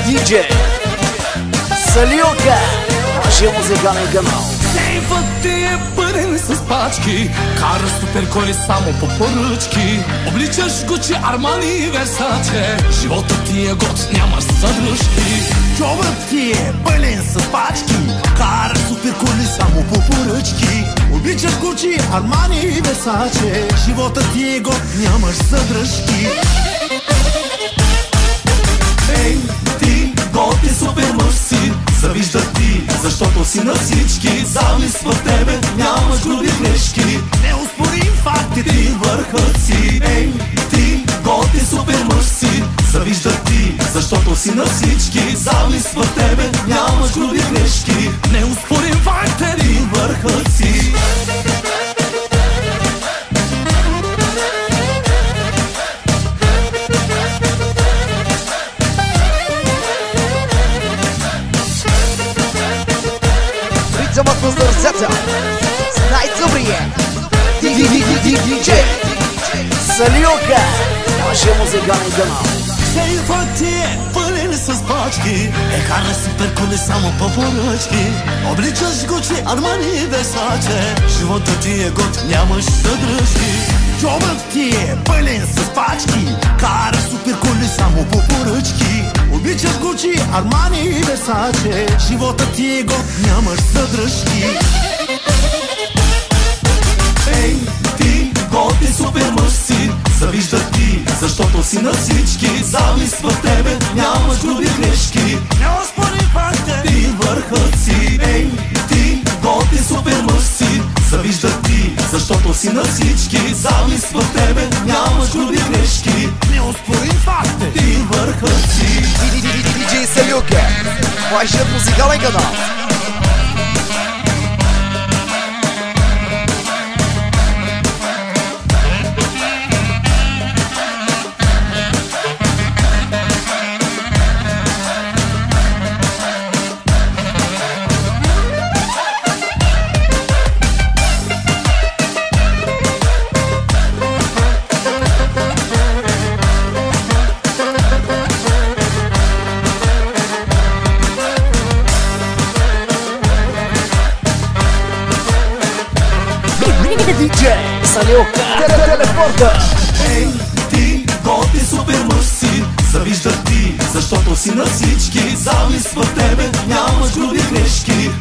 диджей Салиока, нашия музикален канал. Сейфът ти е пълен с пачки, кара супер коли само по поръчки. Обличаш Гучи, Армани и Версаче, животът ти е год, нямаш задръжки. Джобът ти е пълен с пачки, кара супер коли само по поръчки. Обличаш Гучи, Армани и Версаче, животът ти е год, нямаш задръжки. Ей, ти год и супер мъж си, завиждат ти, защото си на всички. Завист в тебе, нямаш груби грешки. Неоспорим факт е ти Върхът си, ей, ти год и супер мъж си, завиждат ти, защото си на всички. Завист в тебе, нямаш груби грешки. Неоспорим факт е ти върхът си. Ритъмът на сърцата с най-добрия диджей Салиока, нашия музикален канал. Сейфът ти е пълен с пачки, кара супер коли само по поръчки. Обличаш Гучи, Армани и Версаче, животът ти е год, нямаш задръжки. Джобът ти е пълен с пачки, кара супер коли само по поръчки. Обличаш Гучи, Армани и Версаче, животът ти е год, нямаш задръжки. Ей, ти год и супер мъж си, завиждат ти, защото си на всички. Завист в тебе, нямаш груби грешки. Неоспорим факт е Ти върхът си, ей, ти год и супер мъж си, завиждат ти, защото си на всички. Завист в тебе, нямаш груби грешки. неоспорим факт е Ти върхът си. Диджей Салиока, вашият музикален канал. Диджей Салиока, телепорта. Ей, ти год и супер мъж си, завиждат ти, защото си на всички. Завист в тебе, нямаш груби грешки.